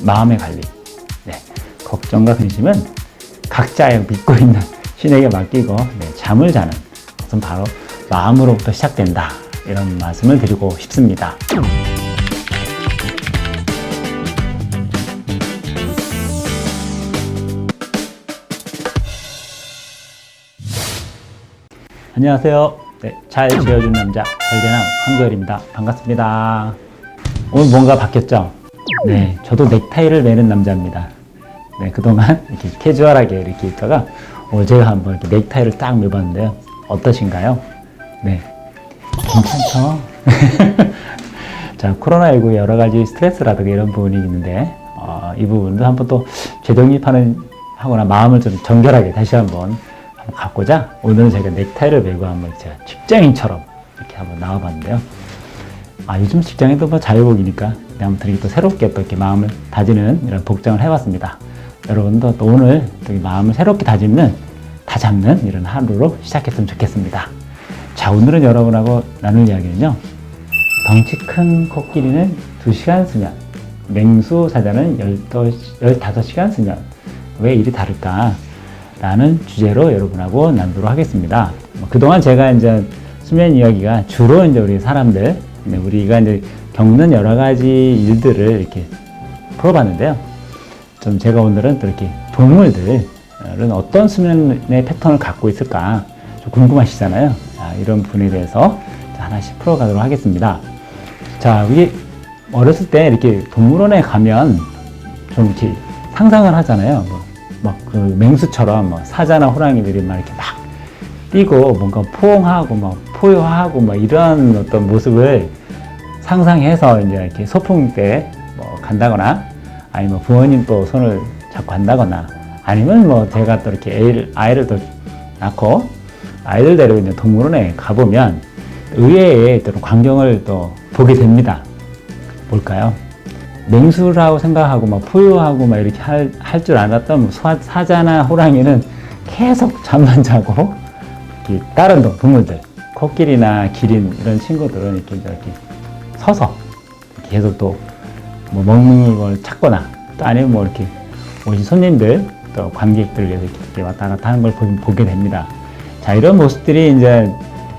마음의 관리. 네, 걱정과 근심은 각자 믿고 있는 신에게 맡기고 잠을 자는 것은 바로 마음으로부터 시작된다. 이런 말씀을 드리고 싶습니다. 안녕하세요. 잘 지어준 남자, 잘되는 황도열입니다. 반갑습니다. 오늘 뭔가 바뀌었죠? 네, 저도 넥타이를 매는 남자입니다. 네, 그동안 이렇게 캐주얼하게 이렇게 있다가 오늘 제가 한번 이렇게 넥타이를 딱 매봤는데요. 어떠신가요? 네, 괜찮죠? 자, 코로나19 여러 가지 스트레스라든가 이런 부분이 있는데, 이 부분도 한번 또 하거나 마음을 좀 정결하게 다시 한번 갖고자 오늘은 제가 넥타이를 매고 한번 제가 직장인처럼 이렇게 한번 나와봤는데요. 요즘 직장에도 뭐 자유복이니까 아무튼 이렇게 또 새롭게 또 이렇게 마음을 다지는 이런 복장을 해봤습니다. 여러분도 또 오늘 또 마음을 새롭게 다잡는 이런 하루로 시작했으면 좋겠습니다. 자, 오늘은 여러분하고 나눌 이야기는요. 덩치 큰 코끼리는 2시간 수면, 맹수 사자는 15시간 수면. 왜 일이 다를까? 라는 주제로 여러분하고 나누도록 하겠습니다. 그동안 제가 이제 수면 이야기가 주로 이제 우리 사람들, 우리가 이제 겪는 여러 가지 일들을 이렇게 풀어봤는데요. 좀 제가 오늘은 또 이렇게 동물들은 어떤 수면의 패턴을 갖고 있을까 좀 궁금하시잖아요. 이런 부분에 대해서 하나씩 풀어가도록 하겠습니다. 자, 우리 어렸을 때 이렇게 동물원에 가면 좀 이렇게 상상을 하잖아요. 막 그 맹수처럼 사자나 호랑이들이 막 이렇게 막 뛰고 뭔가 포옹하고 막 포효하고 막 이런 어떤 모습을 상상해서 이제 이렇게 소풍 때 뭐 간다거나 아니면 부모님 또 손을 잡고 간다거나 아니면 뭐 제가 또 이렇게 아이를 또 낳고 아이들 데리고 이제 동물원에 가보면 의외의 또 광경을 또 보게 됩니다. 뭘까요? 맹수라고 생각하고 막 포효하고 막 이렇게 할 줄 알았던 사자나 호랑이는 계속 잠만 자고 다른 동물들 코끼리나 기린 이런 친구들은 이렇게 서서 계속 또 뭐 먹는 걸 찾거나 또 아니면 뭐 이렇게 오신 손님들 또 관객들 위해서 이렇게 왔다 갔다 하는 걸 보게 됩니다. 자, 이런 모습들이 이제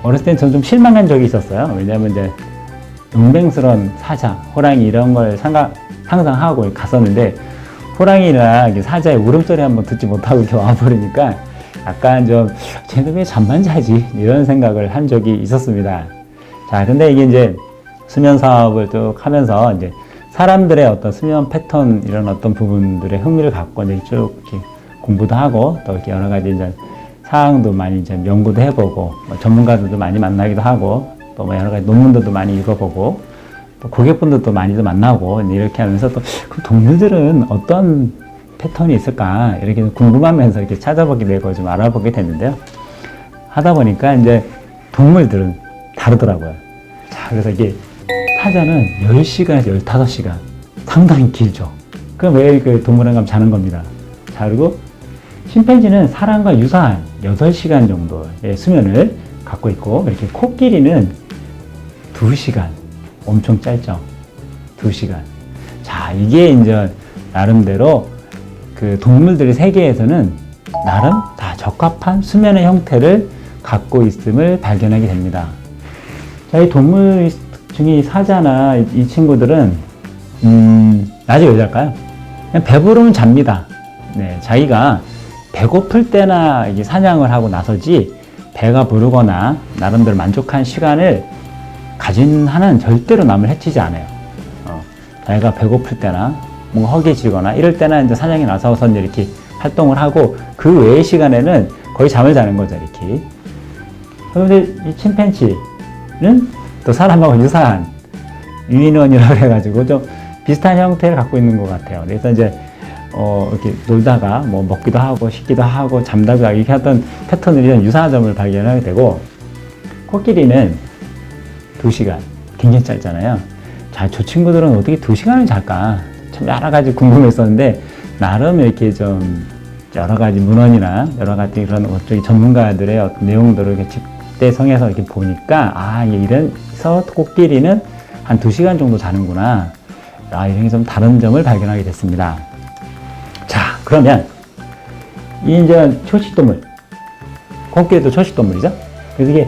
어렸을 땐 저는 좀 실망한 적이 있었어요. 왜냐하면 이제 용맹스러운 사자, 호랑이 이런 걸 상상하고 갔었는데 호랑이나 사자의 울음소리 한번 듣지 못하고 이렇게 와버리니까 약간 좀 쟤는 왜 잠만 자지? 이런 생각을 한 적이 있었습니다. 자, 근데 이게 이제 수면 사업을 쭉 하면서 이제 사람들의 어떤 수면 패턴 이런 어떤 부분들에 흥미를 갖고 이제 쭉 이렇게 공부도 하고 또 이렇게 여러 가지 이제 사항도 많이 이제 연구도 해보고 전문가들도 많이 만나기도 하고 또 뭐 여러 가지 논문들도 많이 읽어보고 또 고객분들도 많이도 만나고 이렇게 하면서 또 그 동물들은 어떤 패턴이 있을까 이렇게 궁금하면서 이렇게 찾아보게 되고 좀 알아보게 됐는데요. 하다 보니까 이제 동물들은 다르더라고요. 자, 그래서 이게 사자는 10시간에서 15시간 상당히 길죠. 그럼 왜 그 동물원 가면 자는 겁니다. 자, 그리고 심팬지는 사람과 유사한 8시간 정도의 수면을 갖고 있고 이렇게 코끼리는 2시간 엄청 짧죠. 2시간. 자, 이게 이제 나름대로 그 동물들의 세계에서는 나름 다 적합한 수면의 형태를 갖고 있음을 발견하게 됩니다. 자, 이 동물 중에 사자나 이 친구들은 낮에 왜 잘까요? 그냥 배부르면 잡니다. 네, 자기가 배고플 때나 이게 사냥을 하고 나서지 배가 부르거나 나름대로 만족한 시간을 가진 한은 절대로 남을 해치지 않아요. 자기가 배고플 때나 뭔가 허기지거나 이럴 때나 이제 사냥에 나서서 이렇게 활동을 하고 그 외의 시간에는 거의 잠을 자는 거죠, 이렇게. 그런데 이 침팬지는 또 사람하고 유사한 유인원이라고 해가지고 좀 비슷한 형태를 갖고 있는 것 같아요. 그래서 이제 이렇게 놀다가 뭐 먹기도 하고 씻기도 하고 잠자고 이렇게 하던 패턴들이 유사한 점을 발견하게 되고 코끼리는 2시간 굉장히 짧잖아요. 자, 저 친구들은 어떻게 2시간을 잘까? 참 여러 가지 궁금했었는데 나름 이렇게 좀 여러 가지 문헌이나 여러 가지 그런 전문가들의 어떤 내용들을 이렇게 집대성해서 이렇게 보니까 이래서 코끼리는 한 2시간 정도 자는구나. 이런 게 좀 다른 점을 발견하게 됐습니다. 자, 그러면 이제 초식동물, 코끼리도 초식동물이죠. 그래서 이게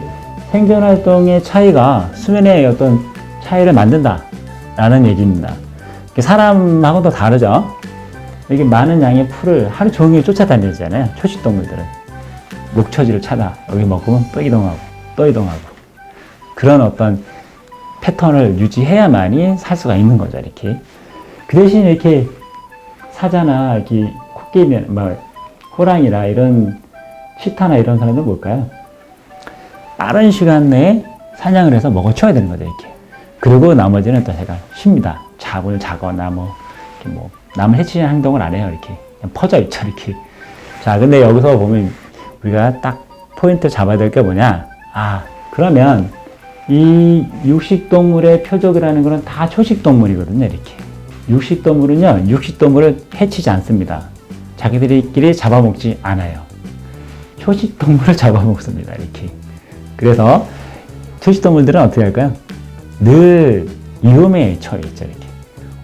생존활동의 차이가 수면의 어떤 차이를 만든다라는 얘기입니다. 사람하고도 다르죠. 이게 많은 양의 풀을 하루 종일 쫓아다니잖아요. 초식동물들은 목초지를 찾아 여기 먹으면 또 이동하고 또 이동하고 그런 어떤 패턴을 유지해야만이 살 수가 있는 거죠. 이렇게 그 대신 이렇게 사자나 이렇게 코끼리, 호랑이나 이런 치타나 이런 사람들은 뭘까요? 빠른 시간 내에 사냥을 해서 먹어쳐야 되는 거죠. 이렇게. 그리고 나머지는 또 제가 쉽니다. 잡을 자거나 남을 해치는 행동을 안 해요. 이렇게 그냥 퍼져 있죠. 이렇게. 자, 근데 여기서 보면 우리가 딱 포인트 잡아야 될 게 뭐냐? 그러면 이 육식동물의 표적이라는 거는 다 초식동물이거든요. 이렇게. 육식동물은요, 육식동물을 해치지 않습니다. 자기들끼리 잡아먹지 않아요. 초식동물을 잡아먹습니다. 이렇게. 그래서 초식동물들은 어떻게 할까요? 늘 위험에 처해 있죠. 이렇게.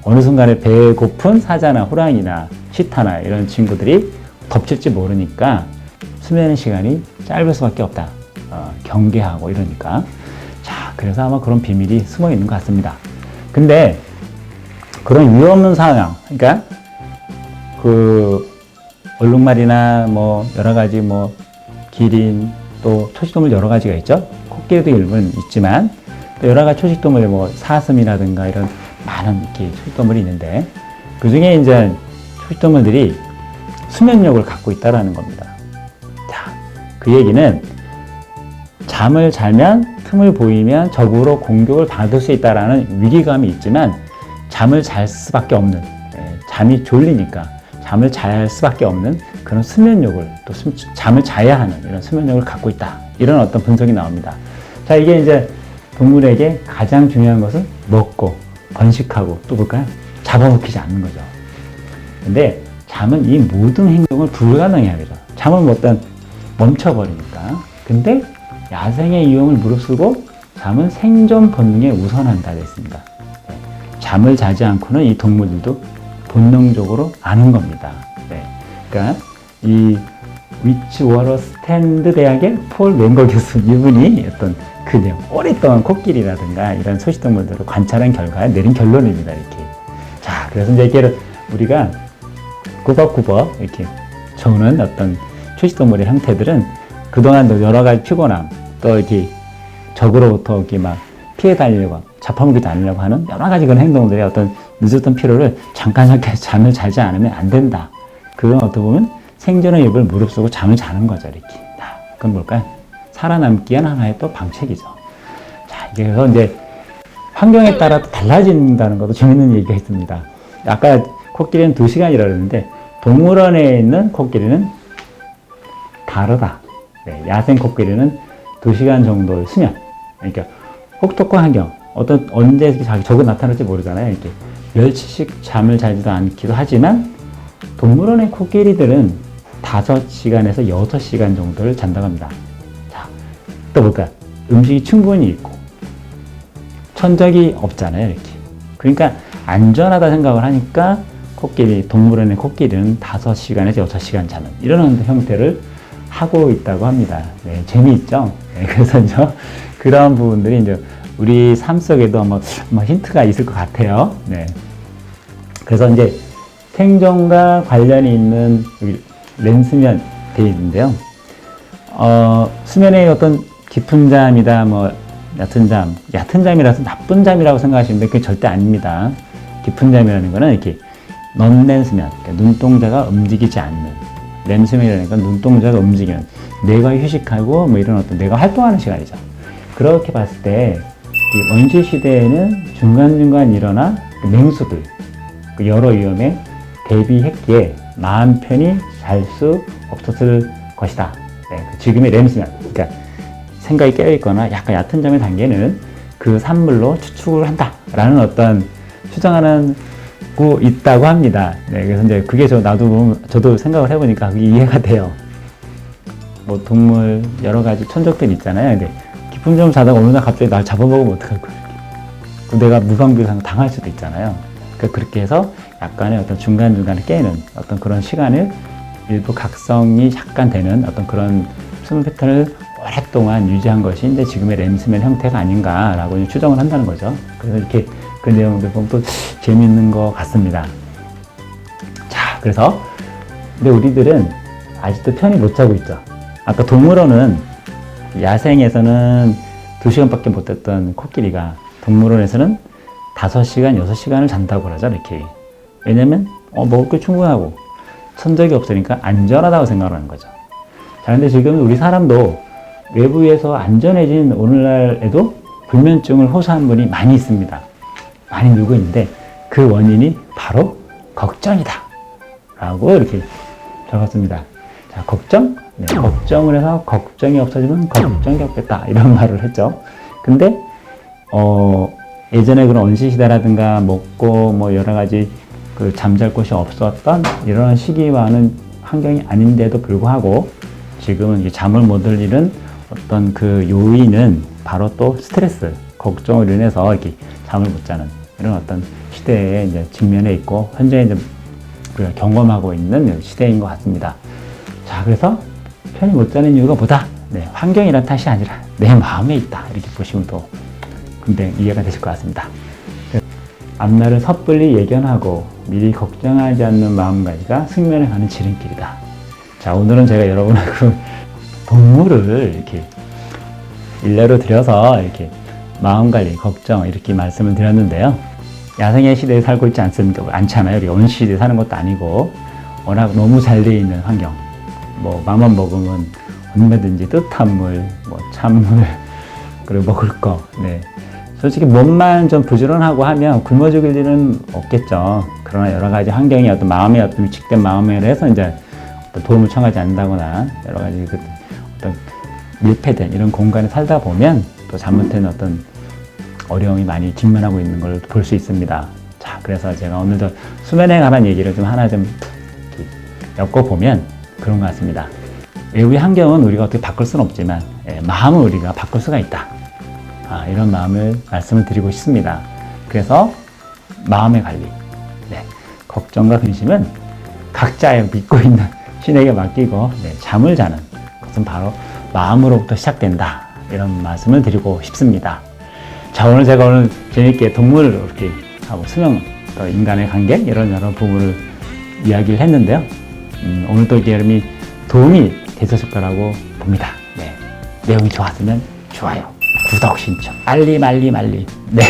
어느 순간에 배고픈 사자나 호랑이나 치타나 이런 친구들이 덮칠지 모르니까 수면 시간이 짧을 수밖에 없다. 경계하고 이러니까. 자, 그래서 아마 그런 비밀이 숨어 있는 것 같습니다. 근데 그런 위험 상황, 그러니까 얼룩말이나 여러 가지 기린, 또 초식동물 여러 가지가 있죠. 코끼리도 일부는 있지만 또 여러 가지 초식동물 사슴이라든가 이런 많은 이렇게 초식동물이 있는데 그 중에 이제 초식동물들이 수면력을 갖고 있다라는 겁니다. 자, 그 얘기는 잠을 자면 틈을 보이면 적으로 공격을 받을 수 있다라는 위기감이 있지만 잠을 잘 수밖에 없는, 잠이 졸리니까 잠을 잘 수밖에 없는 그런 수면력을 또 잠을 자야 하는 이런 수면력을 갖고 있다. 이런 어떤 분석이 나옵니다. 자, 이게 이제 동물에게 가장 중요한 것은 먹고 번식하고 또 볼까요? 잡아먹히지 않는 거죠. 근데 잠은 이 모든 행동을 불가능해 하죠. 잠은 어떤 멈춰버리니까. 근데 야생의 위험을 무릅쓰고 잠은 생존 본능에 우선한다 됐습니다. 잠을 자지 않고는 이 동물들도 본능적으로 아는 겁니다. 그러니까 이 위치워러 스탠드 대학의 폴 맹거 교수 이분이 어떤 오랫동안 코끼리라든가 이런 소식동물들을 관찰한 결과에 내린 결론입니다. 이렇게. 자, 그래서 이제 이렇게 우리가 꾸벅꾸벅 이렇게 적는 어떤 초식동물의 형태들은 그동안도 여러 가지 피곤함, 또 이렇게 적으로부터 이렇게 피해 다니려고, 잡아먹이지 않으려고 하는 여러 가지 그런 행동들의 어떤 늦었던 피로를 잠깐 잠을 자지 않으면 안 된다. 그건 어떻게 보면 생존의 욕을 무릅쓰고 잠을 자는 거죠. 이렇게. 그건 뭘까요? 살아남기 위한 하나의 또 방책이죠. 자, 그래서 이제 환경에 따라 달라진다는 것도 재밌는 얘기가 있습니다. 아까 코끼리는 2시간이라고 그랬는데 동물원에 있는 코끼리는 다르다. 야생 코끼리는 2시간 정도의 수면. 그러니까 혹독한 환경, 언제 적이 나타날지 모르잖아요. 이렇게 며칠씩 잠을 자지도 않기도 하지만 동물원의 코끼리들은 5시간에서 6시간 정도를 잔다고 합니다. 자, 또 볼까요? 음식이 충분히 있고 천적이 없잖아요. 이렇게. 그러니까 안전하다 생각을 하니까 동물원의 코끼리는 5시간에서 6시간 자는 이런 형태를 하고 있다고 합니다. 재미있죠? 그래서 그런 부분들이 이제 우리 삶 속에도 힌트가 있을 것 같아요. 그래서 이제 생존과 관련이 있는 렘수면 되어 있는데요. 수면의 어떤 깊은 잠이다, 얕은 잠이라서 나쁜 잠이라고 생각하시는데 그게 절대 아닙니다. 깊은 잠이라는 거는 이렇게 넌렘수면, 그러니까 눈동자가 움직이지 않는 렘수면이라는 건 눈동자가 움직이는, 뇌가 휴식하고 이런 어떤 뇌가 활동하는 시간이죠. 그렇게 봤을 때 원시 시대에는 중간중간 일어나 맹수들 여러 위험에 대비했기에 마음 편히 잘 수 없었을 것이다. 지금의 렘수면, 그러니까 생각이 깨어있거나 약간 얕은 잠의 단계는 그 산물로 추측을 한다라는 어떤 추정하는 고 있다고 합니다. 그래서 이제 그게 저도 생각을 해보니까 그게 이해가 돼요. 동물 여러 가지 천적들 있잖아요. 근데 깊은 잠을 자다가 어느 날 갑자기 날 잡아먹으면 어떡할 거야? 내가 무방비상 당할 수도 있잖아요. 그러니까 그렇게 해서 약간의 어떤 중간중간에 깨는 어떤 그런 시간을 일부 각성이 약간 되는 어떤 그런 수면 패턴을 오랫동안 유지한 것이 이제 지금의 렘수면 형태가 아닌가라고 추정을 한다는 거죠. 그래서 이렇게 그 내용들 보면 또 재미있는 것 같습니다. 자, 그래서 근데 우리들은 아직도 편히 못 자고 있죠. 아까 동물원은 야생에서는 2시간밖에 못 잤던 코끼리가 동물원에서는 5시간, 6시간을 잔다고 그러죠, 이렇게. 왜냐면 먹을 게 충분하고 천적이 없으니까 안전하다고 생각하는 거죠. 자, 근데 지금 우리 사람도 외부에서 안전해진 오늘날에도 불면증을 호소하는 분이 많이 있습니다. 많이 늘고 있는데 그 원인이 바로 걱정이다 라고 이렇게 적었습니다. 자, 걱정? 네, 걱정을 해서 걱정이 없어지면 걱정이 없겠다 이런 말을 했죠. 근데 예전에 그런 원시시대라든가 먹고 뭐 여러 가지 그 잠잘 곳이 없었던 이런 시기와는 환경이 아닌데도 불구하고 지금은 이제 잠을 못 들 일은 어떤 그 요인은 바로 또 스트레스, 걱정으로 인해서 이렇게 잠을 못 자는 이런 어떤 시대에 이제 직면해 있고 현재 이제 우리가 경험하고 있는 시대인 것 같습니다. 자, 그래서 편히 못 자는 이유가 뭐다? 네, 환경이란 탓이 아니라 내 마음에 있다. 이렇게 보시면 또 금방 이해가 되실 것 같습니다. 앞날을 섣불리 예견하고 미리 걱정하지 않는 마음가짐이 숙면에 가는 지름길이다. 자, 오늘은 제가 여러분의 그 동물을 이렇게 일례로 들여서 이렇게 마음관리, 걱정 이렇게 말씀을 드렸는데요. 야생의 시대에 살고 있지 않잖아요. 우리 원시시대에 사는 것도 아니고 워낙 너무 잘 되어 있는 환경. 뭐 맘만 먹으면 얼마든지 뜨뜻한 물, 뭐 찬물, 그리고 먹을 거. 네. 솔직히 몸만 좀 부지런하고 하면 굶어 죽을 일은 없겠죠. 그러나 여러 가지 환경이 어떤 마음의 어떤 위축된 마음에 대해서 이제 어떤 도움을 청하지 않는다거나 여러 가지 그 어떤 밀폐된 이런 공간에 살다 보면 또 잘못된 어떤 어려움이 많이 직면하고 있는 걸 볼 수 있습니다. 자, 그래서 제가 오늘도 수면에 관한 얘기를 좀 하나 좀 엮어보면 그런 것 같습니다. 외부의 환경은 우리가 어떻게 바꿀 수는 없지만 마음은 우리가 바꿀 수가 있다. 이런 마음을 말씀을 드리고 싶습니다. 그래서 마음의 관리, 네, 걱정과 근심은 각자의 믿고 있는 신에게 맡기고 잠을 자는 것은 바로 마음으로부터 시작된다. 이런 말씀을 드리고 싶습니다. 자, 오늘 제가 재밌게 동물을 이렇게 하고 수면, 또 인간의 관계 이런 여러 부분을 이야기를 했는데요. 오늘도 이게 도움이 되셨을 거라고 봅니다. 네, 내용이 좋았으면 좋아요, 구독 신청, 알림. 네.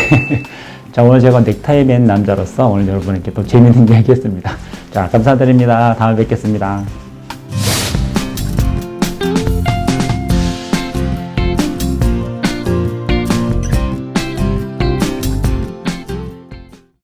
자, 오늘 제가 넥타이 맨 남자로서 오늘 여러분에게 또 재밌는 이야기 했습니다. 자, 감사드립니다. 다음에 뵙겠습니다.